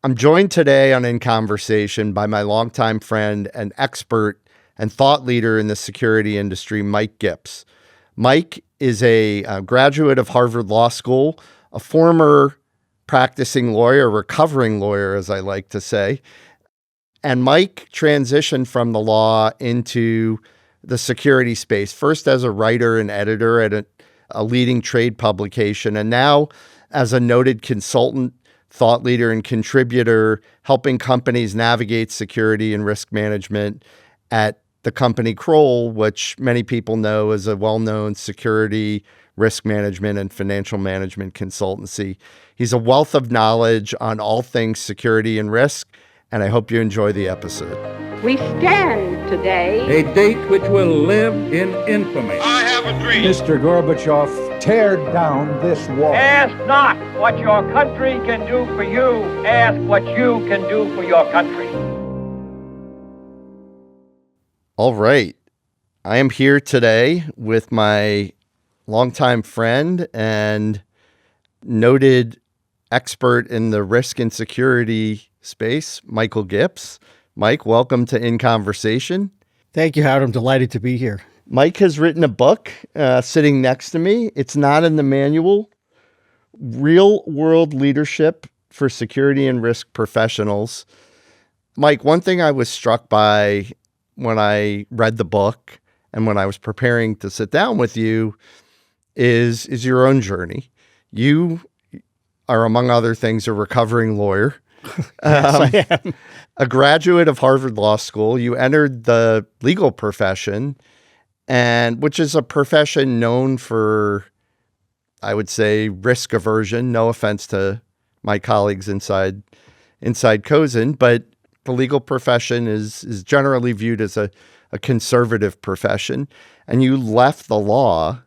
I'm joined today on In Conversation by my longtime friend and expert and thought leader in the security industry, Mike Gips. Mike is a graduate of Harvard Law School, a former practicing lawyer, recovering lawyer, as I like to say. And Mike transitioned from the law into the security space, first as a writer and editor at a leading trade publication, and now as a noted consultant, thought leader, and contributor, helping companies navigate security and risk management at the company Kroll, which many people know as a well-known security, risk management, and financial management consultancy. He's a wealth of knowledge on all things security and risk, and I hope you enjoy the episode. We stand today a date which will live in infamy. I have a dream. Mr. Gorbachev, tear down this wall. Ask not what your country can do for you. Ask what you can do for your country. All right. I am here today with my longtime friend and noted expert in the risk and security space, Michael Gips. Mike, welcome to In Conversation. Thank you, Howard. I'm delighted to be here. Mike has written a book sitting next to me. It's not in the manual. Real World Leadership for Security and Risk Professionals. Mike, one thing I was struck by when I read the book and when I was preparing to sit down with you is your own journey. You are, among other things, a recovering lawyer. Yes, I am. A graduate of Harvard Law School. You entered the legal profession, and which is a profession known for, I would say, risk aversion. No offense to my colleagues inside Cozen, but the legal profession is generally viewed as a conservative profession. And you left the law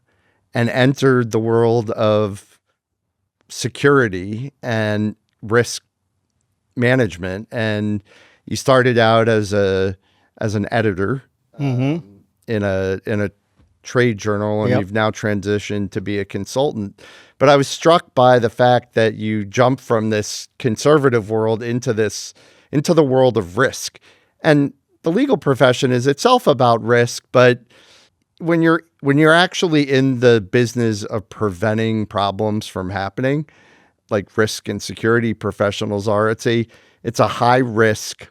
and entered the world of security and risk management, and you started out as an editor in a trade journal, and Yep. You've now transitioned to be a consultant. But I was struck by the fact that you jumped from this conservative world into the world of risk. And the legal profession is itself about risk, but when you're actually in the business of preventing problems from happening, like risk and security professionals are, it's a high risk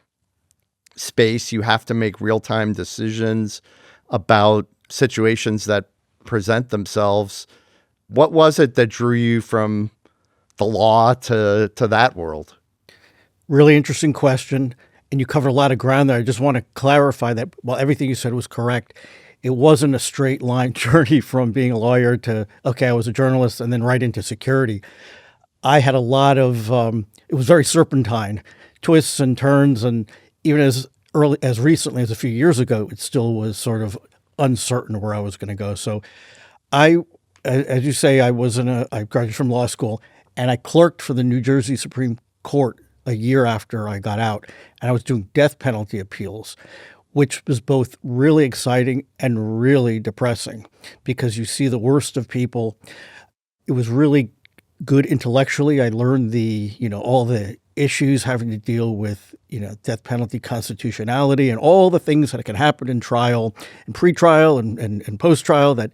space. You have to make real-time decisions about situations that present themselves. What was it that drew you from the law to that world? Really interesting question. And you cover a lot of ground there. I just want to clarify that while everything you said was correct, it wasn't a straight line journey from being a lawyer to, okay, I was a journalist and then right into security. I had a lot of, it was very serpentine, twists and turns. And even as recently as a few years ago, it still was sort of uncertain where I was going to go. So as you say, I graduated from law school and I clerked for the New Jersey Supreme Court a year after I got out. And I was doing death penalty appeals, which was both really exciting and really depressing because you see the worst of people. It was really good intellectually. I learned all the issues having to deal with, death penalty constitutionality and all the things that can happen in trial and pre-trial and post-trial that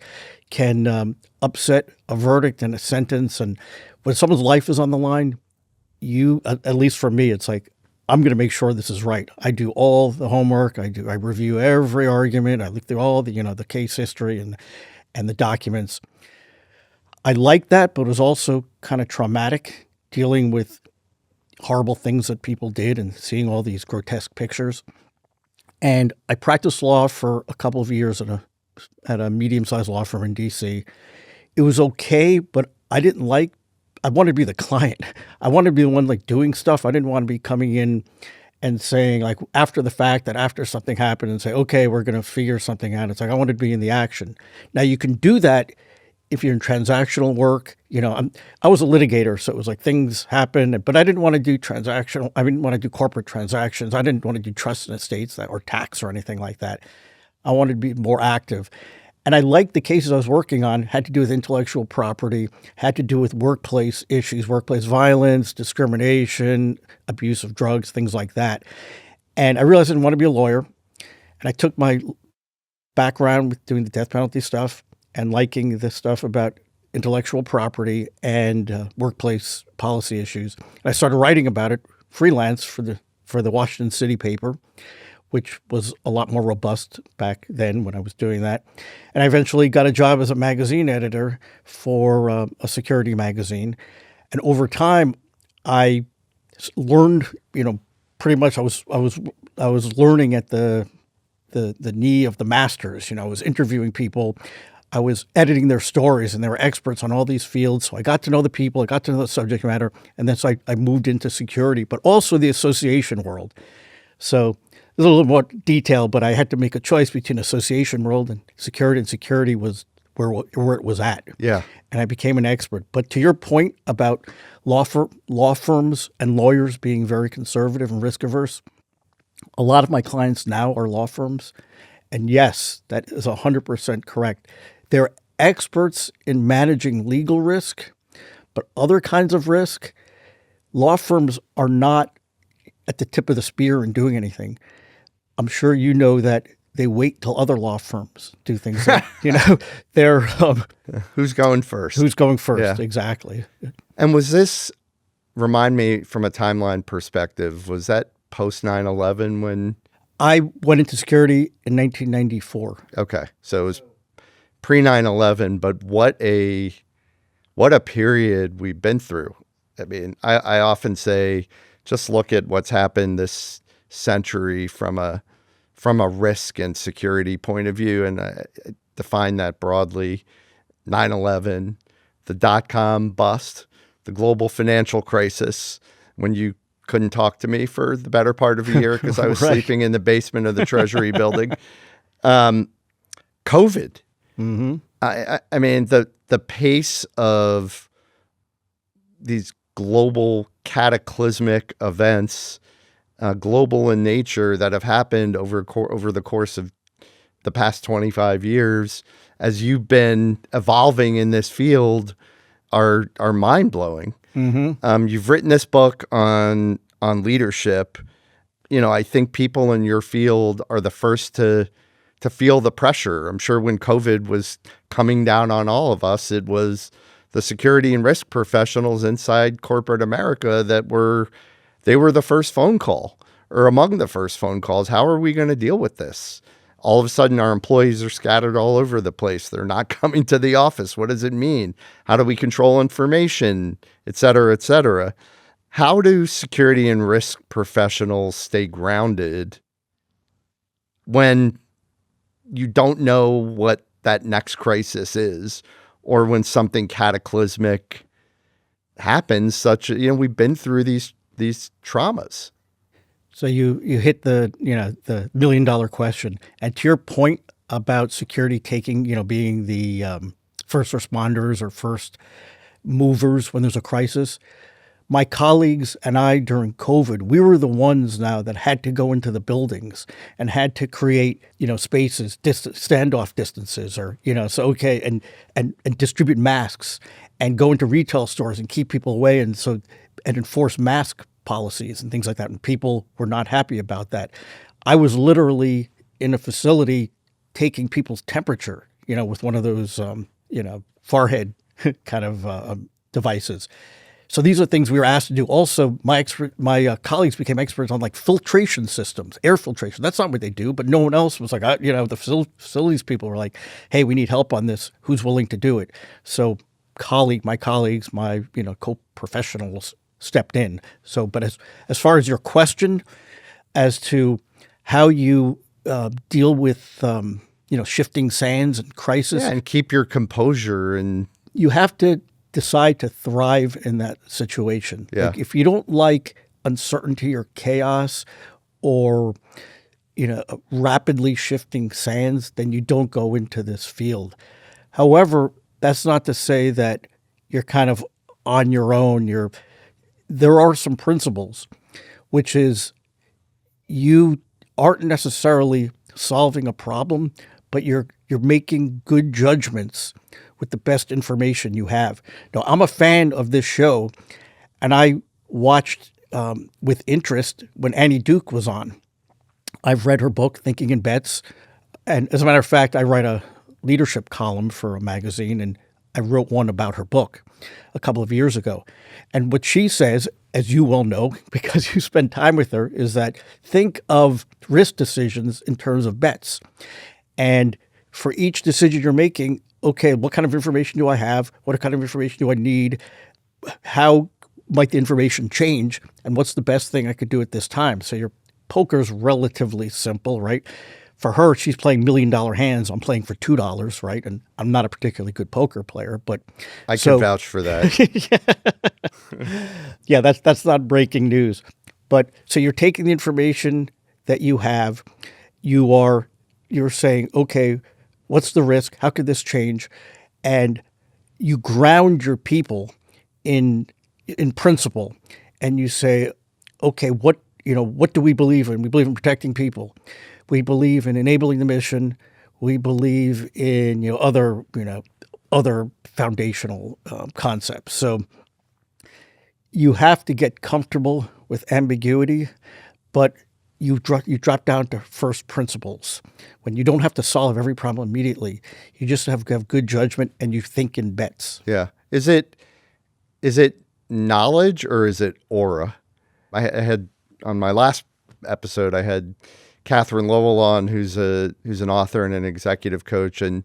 can upset a verdict and a sentence. And when someone's life is on the line, at least for me, it's like, I'm going to make sure this is right. I do all the homework. I review every argument. I look through all the case history and the documents. I liked that, but it was also kind of traumatic dealing with horrible things that people did and seeing all these grotesque pictures. And I practiced law for a couple of years at a medium-sized law firm in D.C. It was okay, but I wanted to be the client. I wanted to be the one doing stuff. I didn't want to be coming in and saying after the fact that after something happened and say, okay, we're going to figure something out. It's I wanted to be in the action. Now you can do that if you're in transactional work. I was a litigator, so it was things happen, but I didn't want to do transactional. I didn't want to do corporate transactions. I didn't want to do trust and estates or tax or anything like that. I wanted to be more active. And I liked the cases I was working on, had to do with intellectual property, had to do with workplace issues, workplace violence, discrimination, abuse of drugs, things like that. And I realized I didn't want to be a lawyer. And I took my background with doing the death penalty stuff and liking the stuff about intellectual property and workplace policy issues. And I started writing about it freelance for the Washington City paper, which was a lot more robust back then when I was doing that. And I eventually got a job as a magazine editor for a security magazine. And over time, I learned, pretty much I was learning at the knee of the masters. I was interviewing people. I was editing their stories, and they were experts on all these fields. So I got to know the people, I got to know the subject matter, and then so I moved into security, but also the association world. So there's a little more detail, but I had to make a choice between association world and security was where it was at. Yeah. And I became an expert. But to your point about law firms and lawyers being very conservative and risk averse, a lot of my clients now are law firms. And yes, that is 100% correct. They're experts in managing legal risk, but other kinds of risk, law firms are not at the tip of the spear in doing anything. I'm sure you know that they wait till other law firms do things. Like, they're who's going first? Who's going first? Yeah. Exactly. And was this, remind me from a timeline perspective, was that post 9/11 when? I went into security in 1994. Okay, so it was pre 9/11, but what a period we've been through. I mean, I often say, just look at what's happened this century from a risk and security point of view, and I define that broadly. 9/11, the dot-com bust, the global financial crisis, when you couldn't talk to me for the better part of a year because I was Right. sleeping in the basement of the Treasury building. COVID. Mm-hmm. I mean, the pace of these global cataclysmic events, global in nature, that have happened over the course of the past 25 years, as you've been evolving in this field, are mind-blowing. Mm-hmm. You've written this book on leadership. I think people in your field are the first to feel the pressure. I'm sure when COVID was coming down on all of us, it was the security and risk professionals inside corporate America that were the first phone call, or among the first phone calls. How are we going to deal with this? All of a sudden, our employees are scattered all over the place. They're not coming to the office. What does it mean? How do we control information, et cetera, et cetera? How do security and risk professionals stay grounded when you don't know what that next crisis is, or when something cataclysmic happens? We've been through these traumas. So you hit the $1 million question. And to your point about security being the first responders or first movers when there's a crisis, my colleagues and I during COVID, we were the ones now that had to go into the buildings and had to create spaces, standoff distances, or and distribute masks and go into retail stores and keep people away and enforce mask policies and things like that. And people were not happy about that. I was literally in a facility taking people's temperature, with one of those, forehead kind of devices. So these are things we were asked to do. Also, my colleagues became experts on filtration systems, air filtration. That's not what they do, but no one else was like, the facilities people were like, hey, we need help on this. Who's willing to do it? So my colleagues, my co-professionals stepped in. So, but as far as your question as to how you deal with shifting sands and crisis, and keep your composure, and you have to decide to thrive in that situation. Yeah. If you don't like uncertainty or chaos or rapidly shifting sands, then you don't go into this field. However, that's not to say that you're kind of on your own. There are some principles, which is you aren't necessarily solving a problem, but you're you're making good judgments with the best information you have. Now, I'm a fan of this show, and I watched with interest when Annie Duke was on. I've read her book, Thinking in Bets. And as a matter of fact, I write a leadership column for a magazine, and I wrote one about her book a couple of years ago. And what she says, as you well know, because you spend time with her, is that think of risk decisions in terms of bets. And for each decision you're making, okay, what kind of information do I have? What kind of information do I need? How might the information change? And what's the best thing I could do at this time? So your poker's relatively simple, right? For her, she's playing $1 million hands. I'm playing for $2, right? And I'm not a particularly good poker player, but I can vouch for that. yeah, that's not breaking news. But so you're taking the information that you have, you're saying, okay, what's the risk? How could this change? And you ground your people in principle, and you say, okay, what do we believe in? We believe in protecting people. We believe in enabling the mission. We believe in other foundational concepts. So you have to get comfortable with ambiguity, but you drop down to first principles. When you don't have to solve every problem immediately, you just have to have good judgment, and you think in bets. Yeah. Is it knowledge or is it aura? I had on my last episode, I had Catherine Lowell on, who's an author and an executive coach, and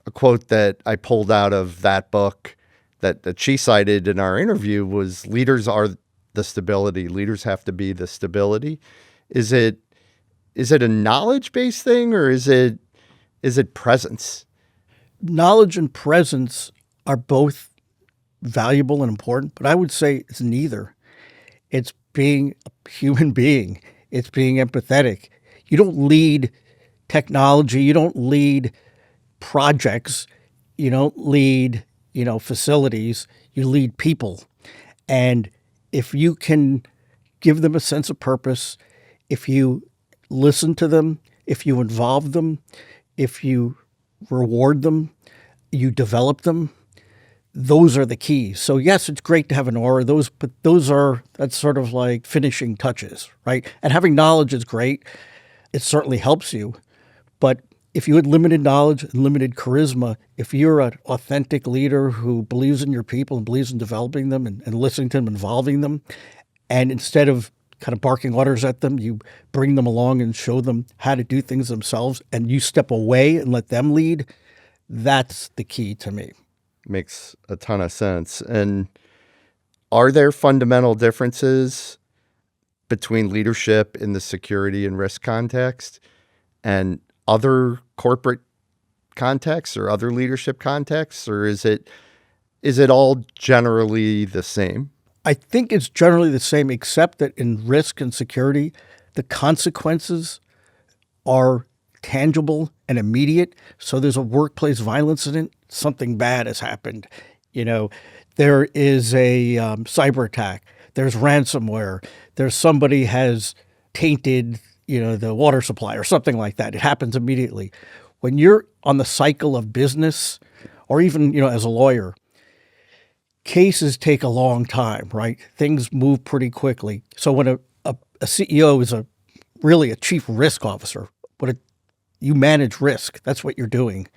a quote that I pulled out of that book that she cited in our interview was, leaders are the stability. Leaders have to be the stability. Is it a knowledge-based thing, or is it presence? Knowledge and presence are both valuable and important, but I would say it's neither. It's being a human being. It's being empathetic. You don't lead technology. You don't lead projects. You don't lead, facilities. You lead people. And if you can give them a sense of purpose, if you listen to them, if you involve them, if you reward them, you develop them, those are the keys. So yes, it's great to have an aura, but that's sort of like finishing touches, right? And having knowledge is great. It certainly helps you. But if you had limited knowledge and limited charisma, if you're an authentic leader who believes in your people and believes in developing them and listening to them, involving them, and instead of kind of barking orders at them, you bring them along and show them how to do things themselves, and you step away and let them lead, that's the key to me. Makes a ton of sense. And are there fundamental differences between leadership in the security and risk context and other corporate contexts or other leadership contexts, or is it all generally the same? I think it's generally the same, except that in risk and security, the consequences are tangible and immediate. So there's a workplace violence incident, something bad has happened. There is a cyber attack. There's ransomware. There's somebody has tainted, the water supply or something like that. It happens immediately. When you're on the cycle of business, or even, as a lawyer, cases take a long time, right? Things move pretty quickly. So when a CEO is really a chief risk officer, you manage risk. That's what you're doing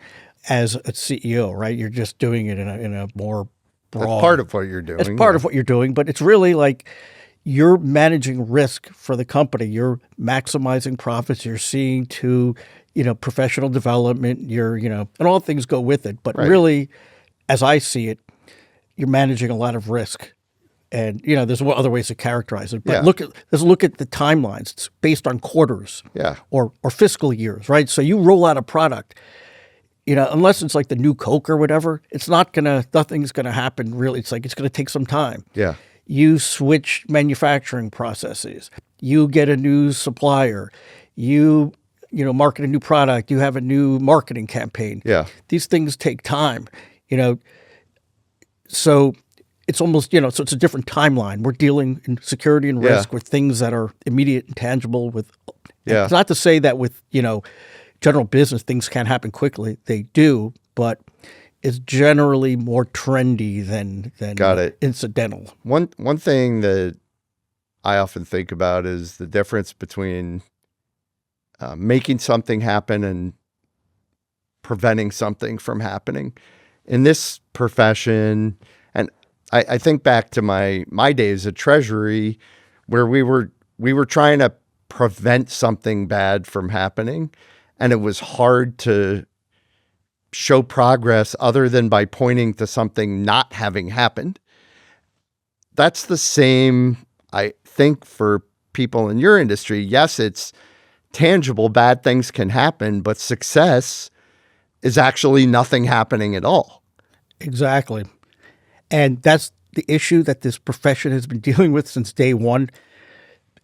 as a CEO, right? You're just doing it in a more broad. That's part of what you're doing. It's part of what you're doing, but it's really like you're managing risk for the company. You're maximizing profits. You're seeing to, professional development. And all things go with it. But really, as I see it, you're managing a lot of risk. And, there's other ways to characterize it. But let's look at the timelines. It's based on quarters or fiscal years, right? So you roll out a product, unless it's like the new Coke or whatever, nothing's going to happen really. It's like it's going to take some time. Yeah. You switch manufacturing processes. You get a new supplier. You market a new product. You have a new marketing campaign. Yeah. These things take time, So it's almost, so it's a different timeline. We're dealing in security and risk with things that are immediate and tangible with, it's not to say that with, general business, things can happen quickly. They do, but it's generally more trendy than Got it. incidental. One thing that I often think about is the difference between making something happen and preventing something from happening. In this profession, and I think back to my days at Treasury, where we were trying to prevent something bad from happening, and it was hard to show progress other than by pointing to something not having happened. That's the same, I think, for people in your industry. Yes, it's tangible, bad things can happen, but success is actually nothing happening at all. Exactly. And that's the issue that this profession has been dealing with since day one.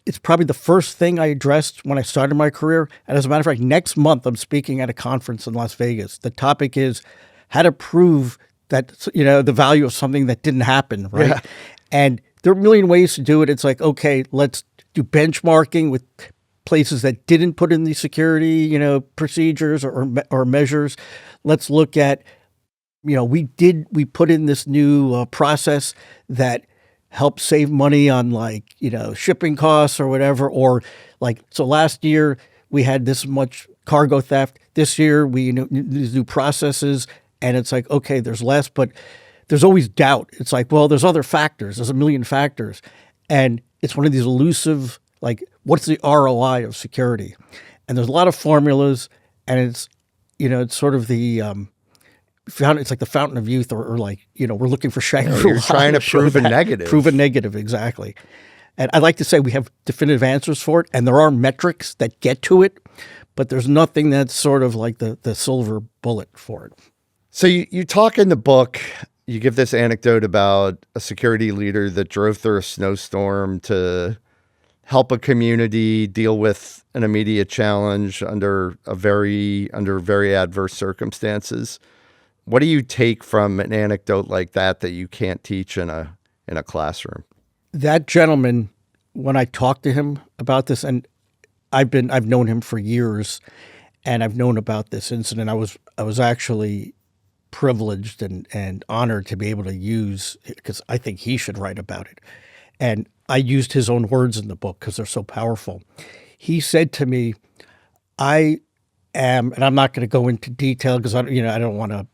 It's probably the first thing I addressed when I started my career. And as a matter of fact, next month, I'm speaking at a conference in Las Vegas. The topic is how to prove that, the value of something that didn't happen, right? Yeah. And there are a million ways to do it. It's like, okay, let's do benchmarking with places that didn't put in the security, procedures or measures. Let's look at, we put in this new process that help save money on shipping costs or whatever, or so last year we had this much cargo theft. This year we these new processes, and it's like, okay, there's less, but there's always doubt. It's like, well, there's other factors. There's a million factors, and it's one of these elusive, what's the ROI of security? And there's a lot of formulas, and it's it's sort of the it's like the fountain of youth, or we're looking for Shangri-La. You're trying to prove a negative. Prove a negative, exactly. And I like to say we have definitive answers for it, and there are metrics that get to it, but there's nothing that's sort of like the silver bullet for it. So you talk in the book, you give this anecdote about a security leader that drove through a snowstorm to help a community deal with an immediate challenge under very adverse circumstances. What do you take from an anecdote like that you can't teach in a classroom? That gentleman, when I talked to him about this, and I've known him for years, and I've known about this incident. I was actually privileged and honored to be able to use it, because I think he should write about it. And I used his own words in the book because they're so powerful. He said to me, I am, and I'm not going to go into detail because I don't want to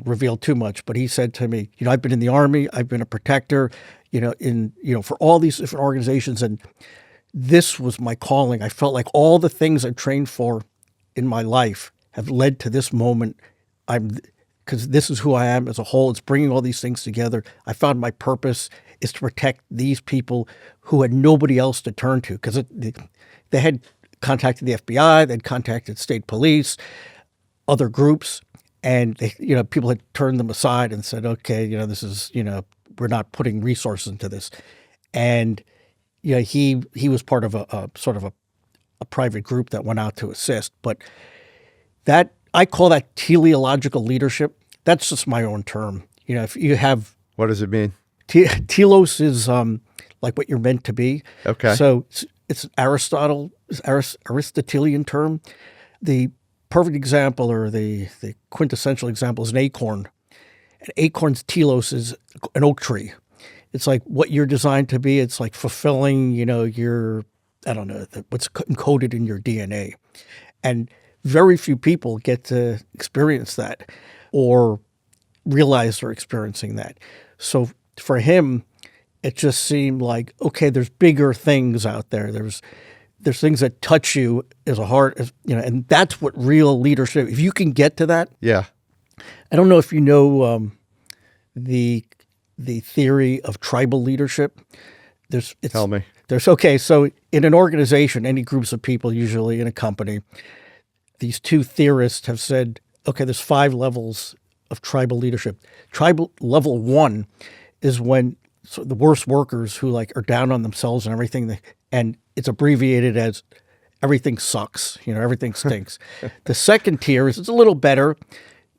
reveal too much, but he said to me, I've been in the Army, I've been a protector, for all these different organizations, and this was my calling. I felt like all the things I trained for in my life have led to this moment. Because this is who I am as a whole. It's bringing all these things together. I found my purpose is to protect these people who had nobody else to turn to, because they had contacted the FBI, they'd contacted state police, other groups, and people had turned them aside and said, okay, this is, we're not putting resources into this. And he was part of a sort of a private group that went out to assist. But that, I call that teleological leadership. That's just my own term. If you have, what does it mean? Telos is like what you're meant to be. Okay. So it's Aristotelian term. The perfect example, or the quintessential example, is an acorn. An acorn's telos is an oak tree. It's like what you're designed to be. It's like fulfilling, your, what's encoded in your DNA. And very few people get to experience that or realize they're experiencing that. So for him, it just seemed like, okay, there's bigger things out there. There's things that touch you as a heart, and that's what real leadership. If you can get to that, yeah. I don't know if you know the theory of tribal leadership. Tell me. So in an organization, any groups of people, usually in a company, these two theorists have said, okay, there's 5 levels of tribal leadership. Tribal level 1 is when the worst workers who are down on themselves and everything, and it's abbreviated as everything sucks, everything stinks. The second tier is it's a little better.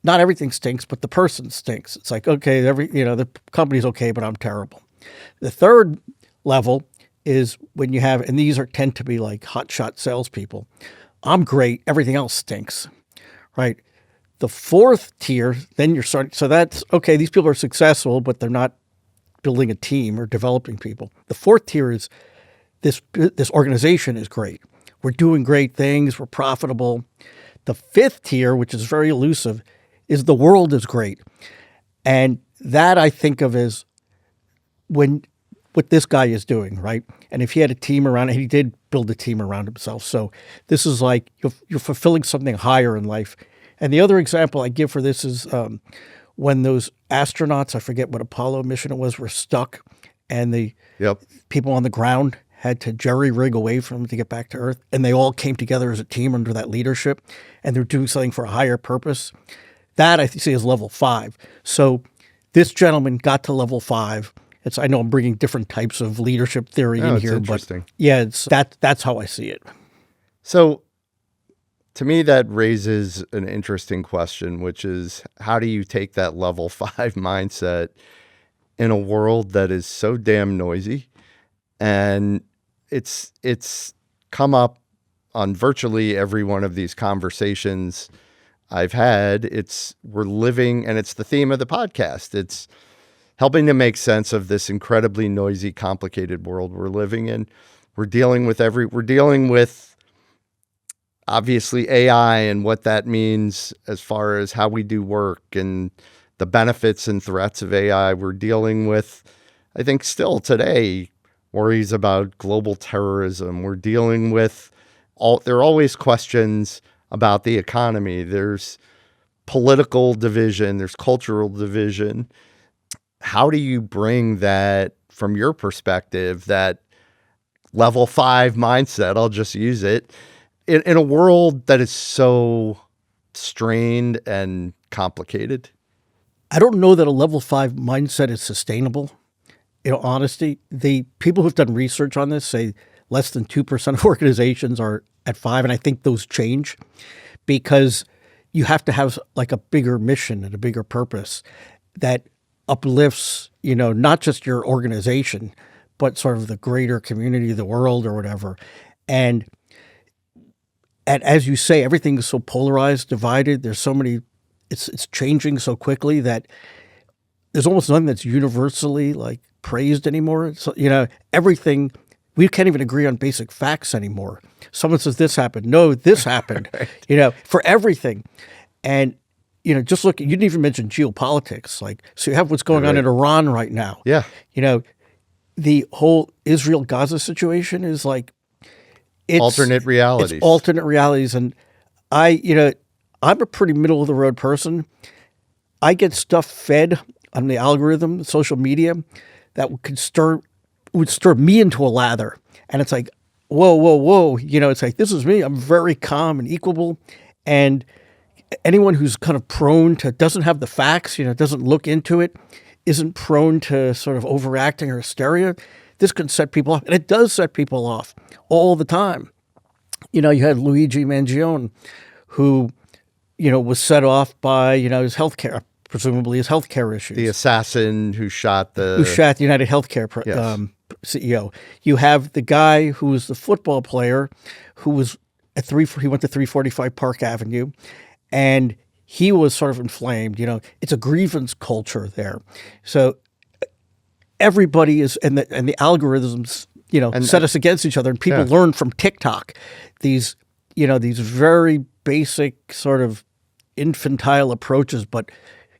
Not everything stinks, but the person stinks. It's like, okay, the company's okay, but I'm terrible. The third level is when you have, and these tend to be like hotshot salespeople. I'm great, everything else stinks, right? The fourth tier, then you're starting, so that's, okay, these people are successful, but they're not building a team or developing people. The fourth tier is this organization is great. We're doing great things, we're profitable. The fifth tier, which is very elusive, is the world is great. And that I think of as what this guy is doing, right? And if he had a team around him, he did build a team around himself. So this is like you're fulfilling something higher in life. And the other example I give for this is when those astronauts, I forget what Apollo mission it was, were stuck, and the people on the ground had to jerry-rig away from them to get back to Earth, and they all came together as a team under that leadership, and they're doing something for a higher purpose. That I see as level 5. So this gentleman got to level 5. I know I'm bringing different types of leadership theory in here, but yeah, that's how I see it. So to me, that raises an interesting question, which is how do you take that level 5 mindset in a world that is so damn noisy? And it's come up on virtually every one of these conversations I've had. We're living, and it's the theme of the podcast. It's helping to make sense of this incredibly noisy, complicated world we're living in. We're dealing with obviously AI and what that means as far as how we do work and the benefits and threats of AI. We're dealing with, I think still today, worries about global terrorism. We're dealing with there are always questions about the economy. There's political division, there's cultural division. How do you bring that, from your perspective, that level 5 mindset, I'll just use it, in a world that is so strained and complicated? I don't know that a level 5 mindset is sustainable. In honesty, the people who've done research on this say less than 2% of organizations are at 5, and I think those change because you have to have like a bigger mission and a bigger purpose that uplifts, not just your organization, but sort of the greater community, the world, or whatever. And as you say, everything is so polarized, divided. There's so many. It's changing so quickly that there's almost nothing that's universally like praised anymore. So, everything, we can't even agree on basic facts anymore. Someone says this happened. No, this happened, right. For everything. And, just look, you didn't even mention geopolitics. So you have what's going on in Iran right now. Yeah. The whole Israel-Gaza situation is like, it's alternate realities. It's alternate realities. And I'm a pretty middle of the road person. I get stuff fed on the algorithm, social media, that would stir me into a lather. And it's like, whoa. It's like, this is me. I'm very calm and equable. And anyone who's kind of prone to, doesn't have the facts, doesn't look into it, isn't prone to sort of overacting or hysteria, this can set people off. And it does set people off all the time. You had Luigi Mangione, who, was set off by, his healthcare, presumably his healthcare issues. The assassin who shot the United Healthcare CEO. You have the guy who was the football player who was he went to 345 Park Avenue, and he was sort of inflamed. It's a grievance culture there. So everybody is, and the algorithms, set us against each other, and people learn from TikTok these very basic sort of infantile approaches, but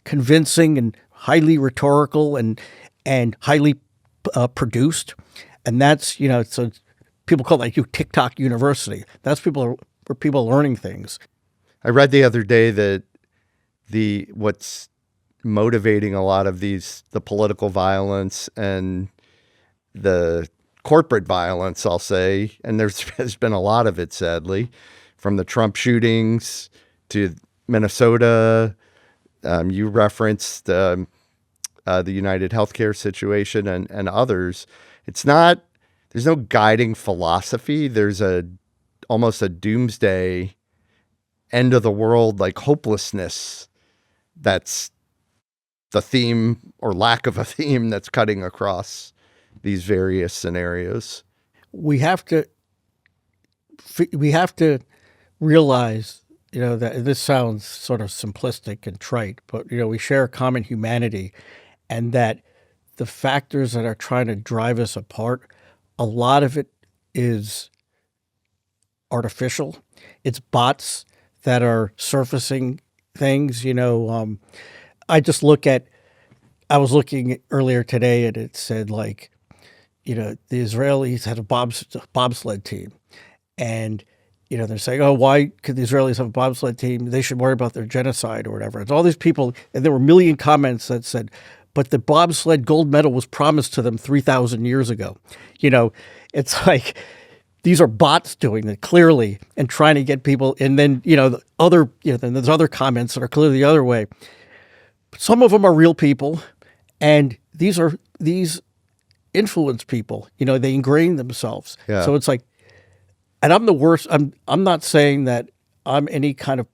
convincing and highly rhetorical and highly produced. And that's, so people call it like TikTok University. That's where people are learning things. I read the other day that what's motivating a lot of the political violence and the corporate violence, I'll say, and there's been a lot of it, sadly, from the Trump shootings to Minnesota. You referenced the United Healthcare situation and others. There's no guiding philosophy. There's almost a doomsday, end of the world, like hopelessness. That's the theme, or lack of a theme, that's cutting across these various scenarios. We have to realize, that this sounds sort of simplistic and trite, but, we share a common humanity, and that the factors that are trying to drive us apart, a lot of it is artificial. It's bots that are surfacing things. I was looking earlier today, and it said, like, the Israelis had a bobsled team, and they're saying, oh, why could the Israelis have a bobsled team? They should worry about their genocide or whatever. It's all these people, and there were a million comments that said, but the bobsled gold medal was promised to them 3,000 years ago. It's like, these are bots doing it clearly and trying to get people. And then, then there's other comments that are clearly the other way. But some of them are real people, and these influence people. They ingrain themselves. Yeah. So it's like, and I'm the worst. I'm not saying that I'm any kind of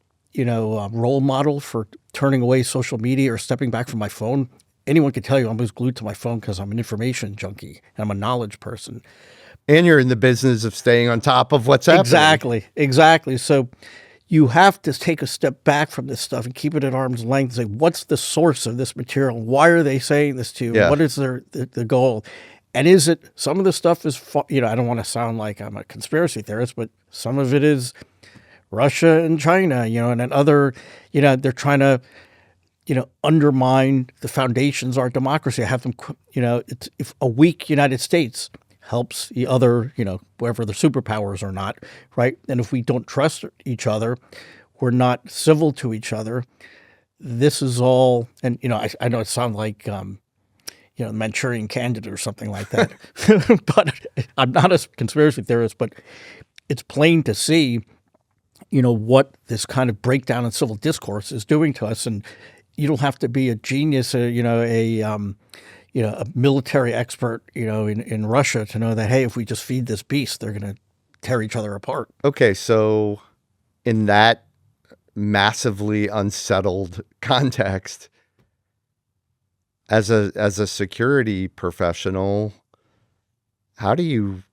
role model for turning away social media or stepping back from my phone. Anyone could tell you I'm always glued to my phone because I'm an information junkie and I'm a knowledge person. And you're in the business of staying on top of what's happening. Exactly. So you have to take a step back from this stuff and keep it at arm's length and say, what's the source of this material? Why are they saying this to you? Yeah. What is the goal? And is it, some of the stuff is, I don't want to sound like I'm a conspiracy theorist, but some of it is Russia and China, and then other, they're trying to, undermine the foundations of our democracy. I have them, if a weak United States helps the other, whether they're superpowers or not, right? And if we don't trust each other, we're not civil to each other. This is all, and, I know it sounds like, Manchurian Candidate or something like that. But I'm not a conspiracy theorist, but it's plain to see, what this kind of breakdown in civil discourse is doing to us. And you don't have to be a genius, a military expert, in Russia to know that, hey, if we just feed this beast, they're going to tear each other apart. Okay, so in that massively unsettled context, as a security professional, how do you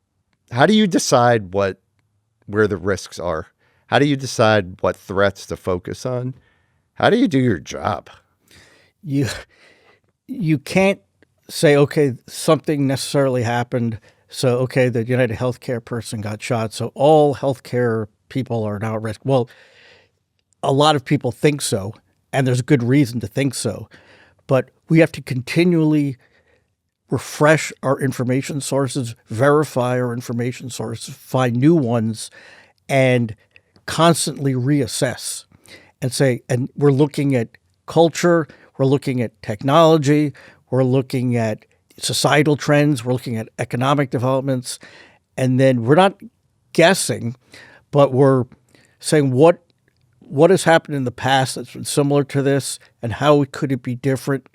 decide where the risks are? How do you decide what threats to focus on? How do you do your job? You can't say, okay, something necessarily happened. So, okay, the United Healthcare person got shot, so all healthcare people are now at risk. Well, a lot of people think so, and there's good reason to think so. But we have to continually refresh our information sources, verify our information sources, find new ones, and constantly reassess and say, and we're looking at culture, we're looking at technology, we're looking at societal trends, we're looking at economic developments, and then we're not guessing, but we're saying what has happened in the past that's been similar to this, and how could it be different,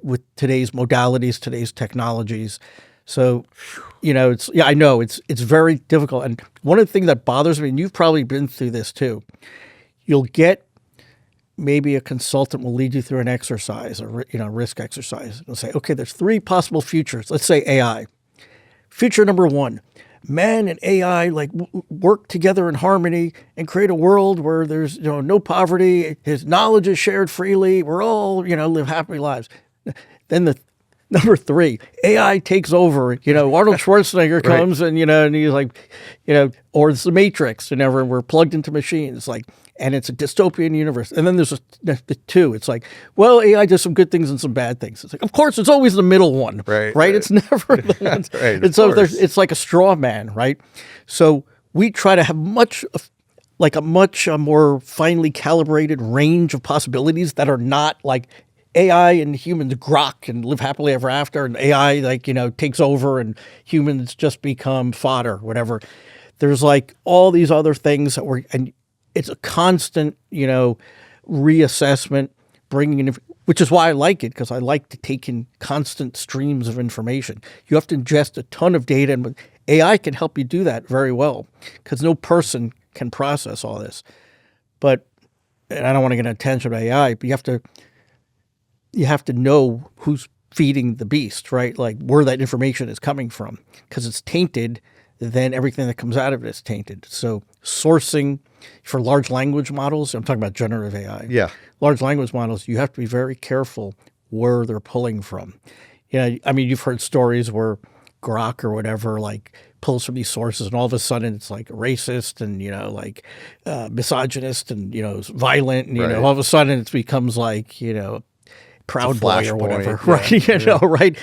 with today's modalities, today's technologies. So, I know it's very difficult. And one of the things that bothers me, and you've probably been through this too, you'll get maybe a consultant will lead you through an exercise, or risk exercise. They'll say, okay, there's 3 possible futures. Let's say AI. Future number 1, man and AI work together in harmony and create a world where there's no poverty. His knowledge is shared freely. We're all live happy lives. Then the number 3, AI takes over. Arnold Schwarzenegger comes and and he's like, or it's the Matrix. We're plugged into machines. And it's a dystopian universe. And then there's the 2. It's like, well, AI does some good things and some bad things. It's like, of course, it's always the middle one, right? It's never the one. Right, and so it's like a straw man, right? So we try to have a much more finely calibrated range of possibilities that are not like AI and humans grok and live happily ever after, and AI takes over and humans just become fodder, whatever. There's all these other things that and it's a constant, reassessment, bringing in, which is why I like it, because I like to take in constant streams of information. You have to ingest a ton of data, and AI can help you do that very well, because no person can process all this. But, and I don't want to get attention to AI, but you have to know who's feeding the beast, right? Where that information is coming from, because it's tainted. then everything that comes out of it is tainted. So sourcing for large language models, I'm talking about generative AI. Yeah. Large language models, you have to be very careful where they're pulling from. I mean, you've heard stories where Grok or whatever, like, pulls from these sources and all of a sudden it's like racist and, misogynist and, violent. And, all of a sudden it becomes like, Proud Boy or whatever. Yeah. Right.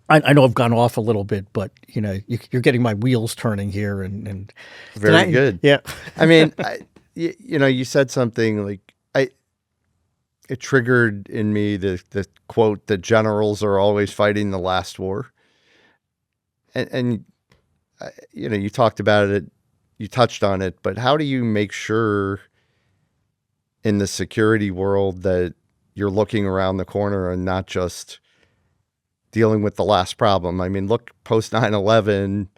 Right. I know I've gone off a little bit, but, you're getting my wheels turning here. And Very good. Yeah. I mean, you said something like, it triggered in me the quote that generals are always fighting the last war. And you talked about it, you touched on it, but how do you make sure in the security world that you're looking around the corner and not just dealing with the last problem? I mean, look, post 9/11,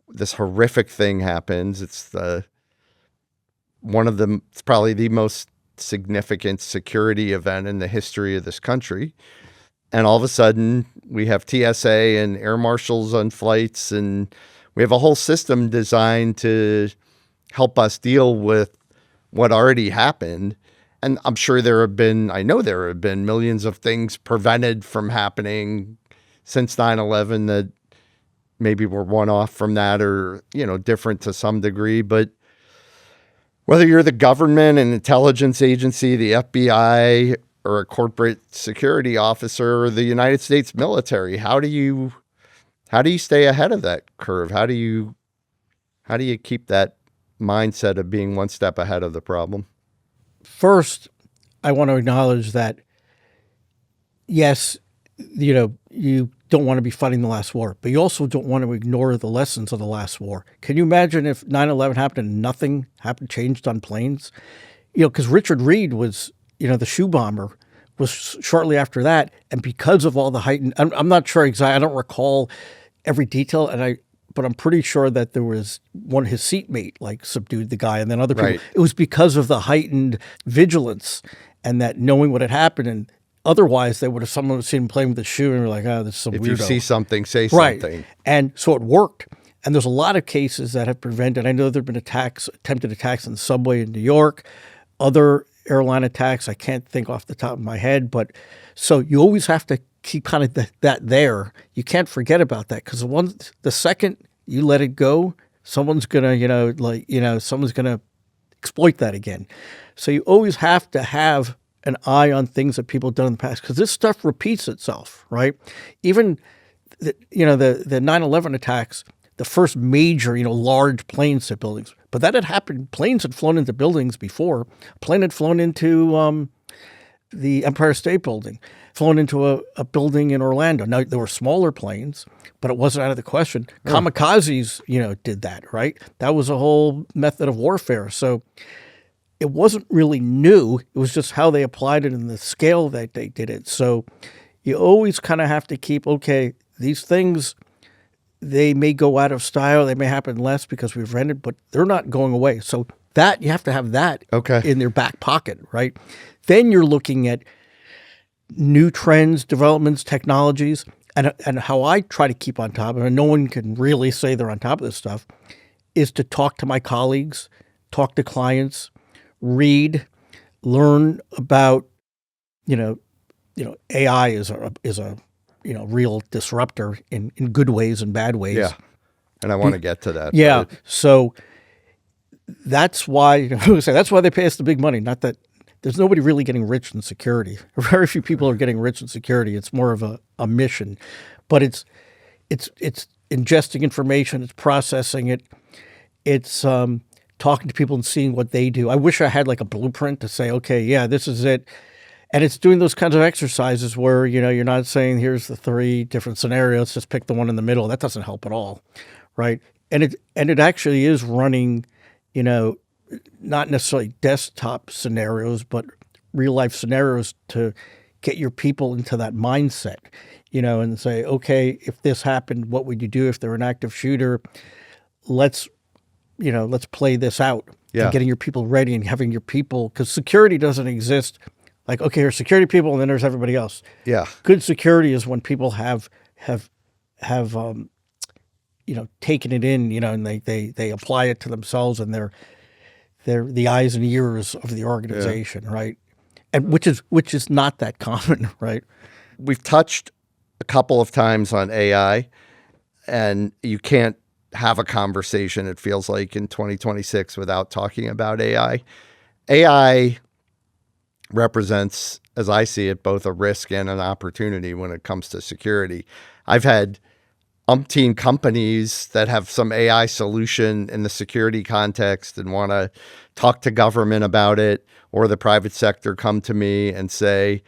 this horrific thing happens. It's it's probably the most significant security event in the history of this country. And all of a sudden we have TSA and air marshals on flights, and we have a whole system designed to help us deal with what already happened. And I'm sure I know there have been millions of things prevented from happening since 9/11 that maybe were one-off from that or, different to some degree. But whether you're the government, an intelligence agency, the FBI, or a corporate security officer, or the United States military, how do you stay ahead of that curve? How do you keep that mindset of being one step ahead of the problem? First, I want to acknowledge that, yes, you don't want to be fighting the last war, but you also don't want to ignore the lessons of the last war. Can you imagine if 9/11 happened and nothing changed on planes? Because Richard Reed was, the shoe bomber was shortly after that. And because of all the heightened, I'm not sure exactly, I don't recall every detail, but I'm pretty sure that there was his seatmate subdued the guy, and then other people. Right. It was because of the heightened vigilance and that knowing what had happened. And otherwise, someone would have seen him playing with the shoe and were like, "Oh, this is some weirdo." If you see something, say right. something. And so it worked. And there's a lot of cases that have prevented. I know there have been attempted attacks on the subway in New York, other airline attacks. I can't think off the top of my head, but so you always have to keep kind of that there. You can't forget about that, because the second you let it go, someone's gonna, someone's gonna exploit that again. So you always have to have an eye on things that people have done in the past, because this stuff repeats itself, right? Even the 9/11 attacks, the first major, large planes hit buildings. But that had happened. Planes had flown into buildings before. A plane had flown into the Empire State Building, flown into a building in Orlando. Now, there were smaller planes, but it wasn't out of the question. Kamikazes, did that, right? That was a whole method of warfare. So it wasn't really new. It was just how they applied it and the scale that they did it. So you always kind of have to keep, okay, these things, they may go out of style. They may happen less because we've rented, but they're not going away. So that you have to have that in their back pocket, right? Then you're looking at new trends, developments, technologies, and how I try to keep on top of it, and no one can really say they're on top of this stuff, is to talk to my colleagues, talk to clients, read, learn about, AI is a real disruptor in good ways and bad ways. Yeah. And I want to get to that. Yeah. So that's why, that's why they pay us the big money. Not that there's nobody really getting rich in security. Very few people are getting rich in security. It's more of a mission, but it's ingesting information. It's processing it. It's talking to people and seeing what they do. I wish I had a blueprint to say, okay, yeah, this is it. And it's doing those kinds of exercises where, you're not saying here's the 3 different scenarios, just pick the one in the middle. That doesn't help at all, right? And it actually is running, not necessarily desktop scenarios, but real life scenarios to get your people into that mindset, and say, okay, if this happened, what would you do if they're an active shooter? Let's play this out. Yeah. And getting your people ready and having your people, because security doesn't exist. Okay, there's security people and then there's everybody else. Yeah. Good security is when people have taking it in, and they apply it to themselves, and they're the eyes and ears of the organization, right? And which is not that common, right? We've touched a couple of times on AI, and you can't have a conversation, it feels like, in 2026 without talking about AI. AI represents, as I see it, both a risk and an opportunity when it comes to security. I've had umpteen companies that have some AI solution in the security context and want to talk to government about it, or the private sector come to me and say,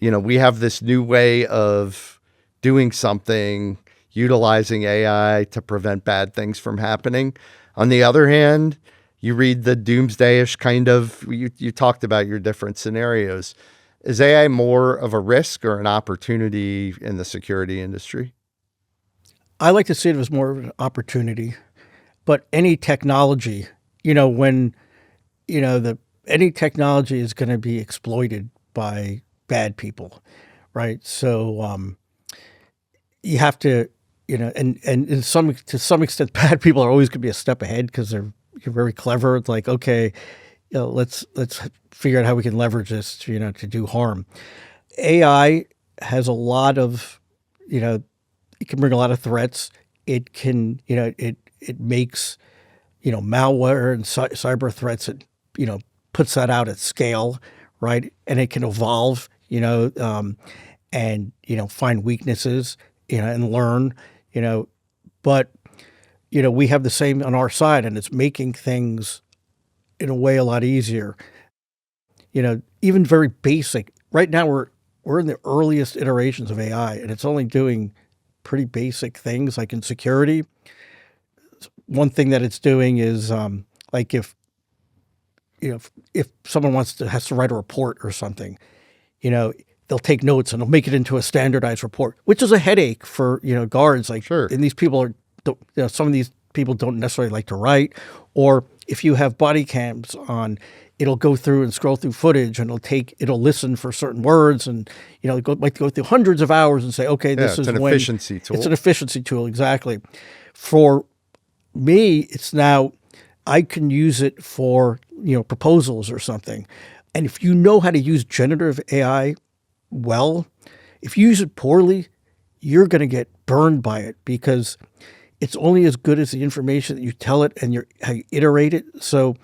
we have this new way of doing something, utilizing AI to prevent bad things from happening. On the other hand, you read the doomsday-ish kind of, you talked about your different scenarios. Is AI more of a risk or an opportunity in the security industry? I like to see it as more of an opportunity, but any technology, when, any technology is going to be exploited by bad people, right? So you have to, and to some extent, bad people are always going to be a step ahead because you're very clever. It's like, okay, let's figure out how we can leverage this, to do harm. AI has a lot of, it can bring a lot of threats. It can, it makes, malware and cyber threats. It, puts that out at scale, right? And it can evolve, and, find weaknesses, and learn, but, we have the same on our side, and it's making things in a way a lot easier. Even very basic. Right now we're in the earliest iterations of AI, and it's only doing pretty basic things like in security. One thing that it's doing is like if someone has to write a report or something, they'll take notes and they'll make it into a standardized report, which is a headache for, guards. Like, sure. And these people some of these people don't necessarily like to write, or if you have body cams on, it'll go through and scroll through footage, and it'll listen for certain words, and might go through hundreds of hours and say, okay, this is an efficiency tool. It's an efficiency tool, exactly. For me, it's now I can use it for proposals or something, and if you know how to use generative AI well, if you use it poorly, you're going to get burned by it because it's only as good as the information that you tell it and how you iterate it. So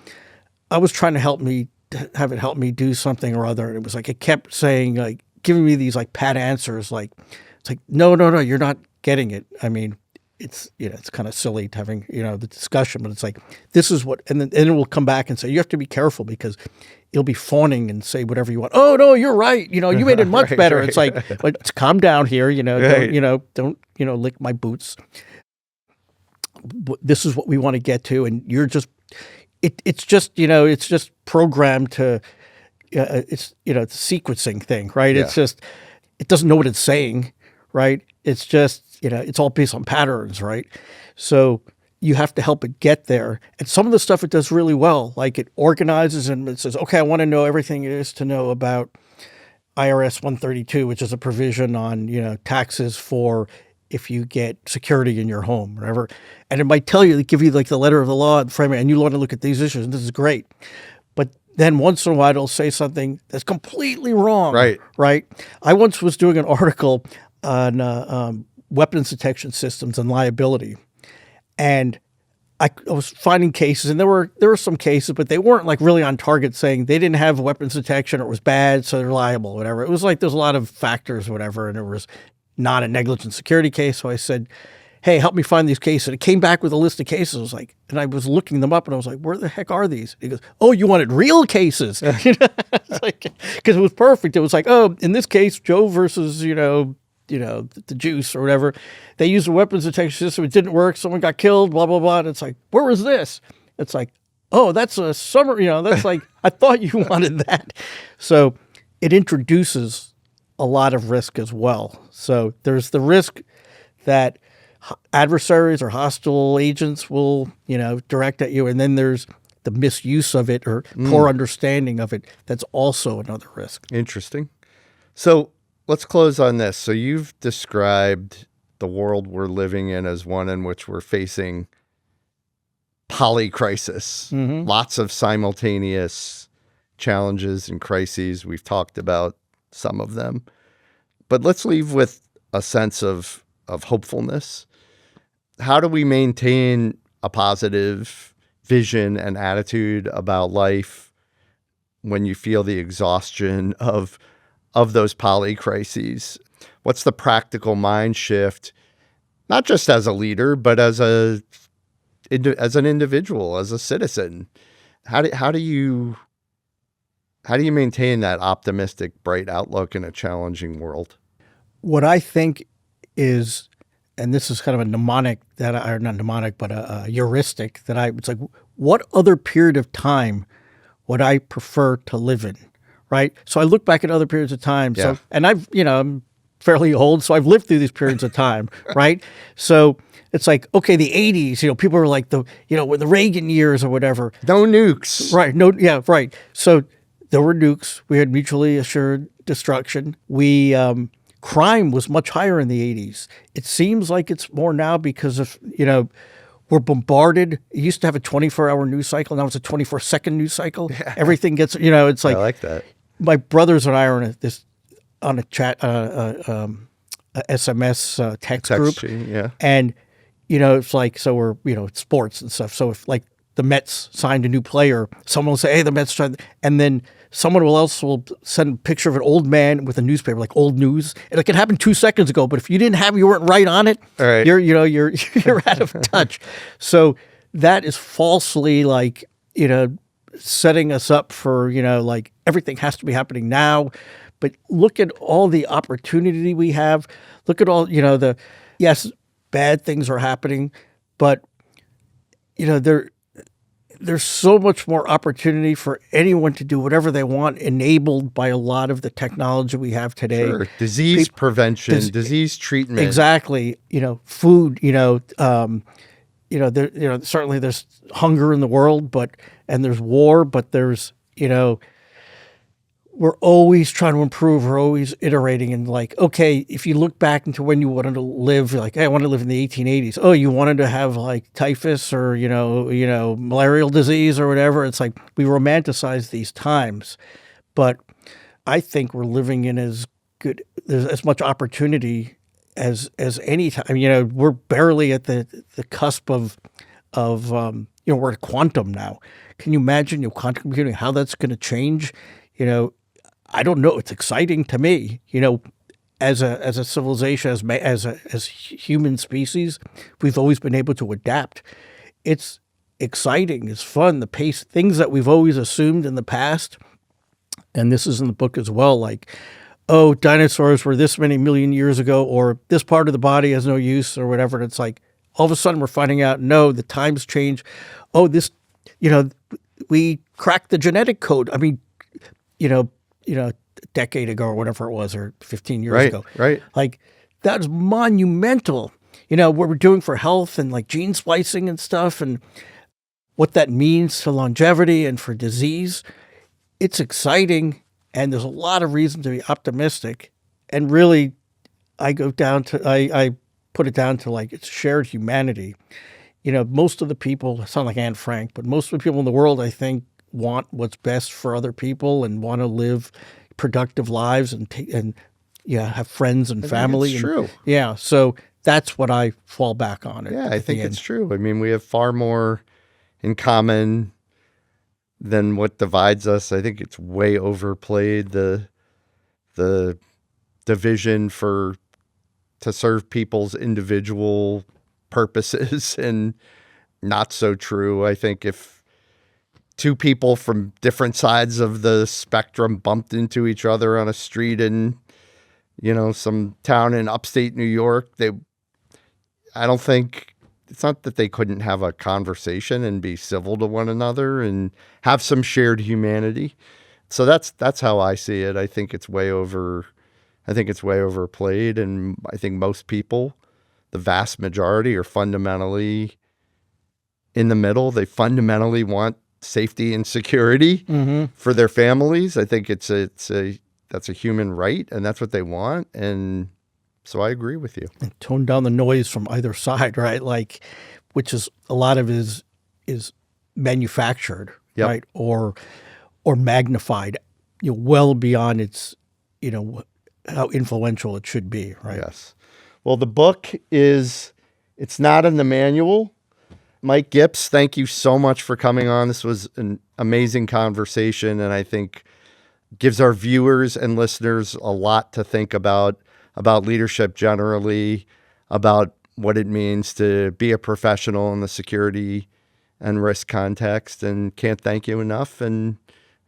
I was trying to have it help me do something or other. And it was like, it kept saying, like, giving me these like pat answers. Like, it's like, no, you're not getting it. I mean, it's, it's kind of silly having, the discussion, but it's like, this is what, and then it will come back and say, you have to be careful because it'll be fawning and say whatever you want. Oh no, you're right. You made it much better. Right. It's like, let's calm down here. Right. Don't lick my boots. This is what we want to get to. And you're just, it's just programmed to, it's a sequencing thing, right? Yeah. It's just, it doesn't know what it's saying, right? It's just, it's all based on patterns, right? So you have to help it get there. And some of the stuff it does really well, like it organizes and it says, okay, I want to know everything it is to know about IRS 132, which is a provision on, taxes for if you get security in your home, whatever. And it might tell you, give you like the letter of the law and frame it, and you want to look at these issues, and this is great. But then once in a while, it'll say something that's completely wrong. Right. I once was doing an article on weapons detection systems and liability. And I was finding cases, and there were some cases, but they weren't like really on target saying they didn't have weapons detection or it was bad, so they're liable, whatever. It was like there's a lot of factors, whatever, and it was not a negligent security case. So I said, hey, help me find these cases. And it came back with a list of cases. I was like, and I was looking them up, and I was like, where the heck are these? He goes, oh, you wanted real cases. It's like, because it was perfect. It was like, oh, in this case, Joe versus, the juice or whatever. They used a weapons detection system. It didn't work. Someone got killed, blah, blah, blah. And it's like, where was this? It's like, oh, that's a summary. That's like, I thought you wanted that. So it introduces a lot of risk as well. So there's the risk that adversaries or hostile agents will, direct at you. And then there's the misuse of it or poor understanding of it. That's also another risk. Interesting. So let's close on this. So you've described the world we're living in as one in which we're facing polycrisis, lots of simultaneous challenges and crises. We've talked about some of them, but let's leave with a sense of hopefulness. How do we maintain a positive vision and attitude about life when you feel the exhaustion of those polycrises? What's the practical mind shift, not just as a leader, but as an individual, as a citizen? How do you maintain that optimistic, bright outlook in a challenging world? What I think is, and this is kind of a mnemonic or not mnemonic, but a heuristic it's like, what other period of time would I prefer to live in? Right. So I look back at other periods of time. Yeah. So, and I'm fairly old, so I've lived through these periods of time. Right. So it's like, okay, the 80s, people were like the Reagan years or whatever. No nukes. Right. No. Yeah. Right. So there were nukes. We had mutually assured destruction. Crime was much higher in the 80s. It seems like it's more now because of, we're bombarded. It used to have a 24-hour news cycle. Now it's a 24-second news cycle. Yeah. Everything gets, it's like. I like that. My brothers and I are on a chat, a SMS text group. Yeah. And, it's like, so we're, it's sports and stuff. So if like the Mets signed a new player, someone will say, hey, the Mets signed, and then someone else will send a picture of an old man with a newspaper, like old news. And it could happen 2 seconds ago, but if you weren't right on it, all right. you're out of touch. So that is falsely setting us up for, like everything has to be happening now. But look at all the opportunity we have. Look at all, yes, bad things are happening, but, there's so much more opportunity for anyone to do whatever they want, enabled by a lot of the technology we have today. Sure. Disease prevention, disease treatment. Exactly. Food, certainly there's hunger in the world, and there's war, but there's, we're always trying to improve. We're always iterating. And like, okay, if you look back into when you wanted to live, you're like, hey, I want to live in the 1880s. Oh, you wanted to have like typhus or, malarial disease or whatever. It's like we romanticize these times. But I think we're living in there's as much opportunity as any time. We're barely at the cusp of we're at quantum now. Can you imagine quantum computing, how that's going to change? I don't know. It's exciting to me. As a civilization, as human species, we've always been able to adapt. It's exciting. It's fun. The pace, things that we've always assumed in the past, and this is in the book as well. Like, oh, dinosaurs were this many million years ago, or this part of the body has no use, or whatever. And it's like all of a sudden we're finding out, no, the times change. Oh, this, we cracked the genetic code. I mean, a decade ago or whatever it was, or 15 years ago. Right. Like that was monumental. What we're doing for health and like gene splicing and stuff, and what that means to longevity and for disease. It's exciting, and there's a lot of reason to be optimistic. And really, I put it down to like it's shared humanity. Most of the people, I sound like Anne Frank, but most of the people in the world, I think, want what's best for other people and want to live productive lives and have friends and family. It's true. Yeah. So that's what I fall back on. I think it's true. I mean, we have far more in common than what divides us. I think it's way overplayed, the division to serve people's individual purposes, and not so true. I think if two people from different sides of the spectrum bumped into each other on a street in, some town in upstate New York, I don't think, it's not that they couldn't have a conversation and be civil to one another and have some shared humanity. So that's how I see it. I think it's way overplayed, and I think most people, the vast majority, are fundamentally in the middle. They fundamentally want safety and security for their families. I think that's a human right, and that's what they want. And So I agree with you. And tone down the noise from either side, right? Like, which is a lot of it is manufactured, Yep. right? Or magnified, well beyond its, how influential it should be, right? Yes. Well, the book it's not in the manual. Mike Gips, thank you so much for coming on. This was an amazing conversation, and I think gives our viewers and listeners a lot to think about leadership generally, about what it means to be a professional in the security and risk context, and can't thank you enough and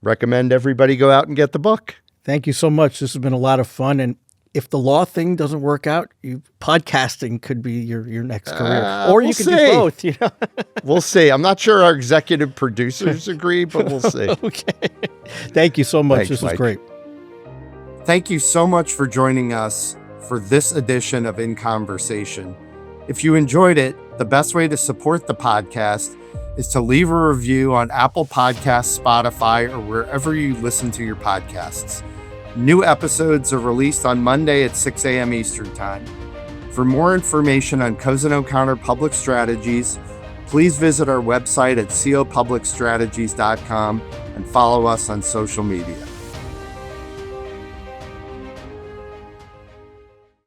recommend everybody go out and get the book. Thank you so much. This has been a lot of fun. And if the law thing doesn't work out, podcasting could be your next career. Or you could do both, We'll see. I'm not sure our executive producers agree, but we'll see. Okay. Thank you so much. Thanks, this was Mike. great. Thank you so much for joining us for this edition of In Conversation. If you enjoyed it, the best way to support the podcast is to leave a review on Apple Podcasts, Spotify, or wherever you listen to your podcasts. New episodes are released on Monday at 6 a.m. Eastern Time. For more information on Cozen O'Connor Public Strategies, please visit our website at copublicstrategies.com and follow us on social media.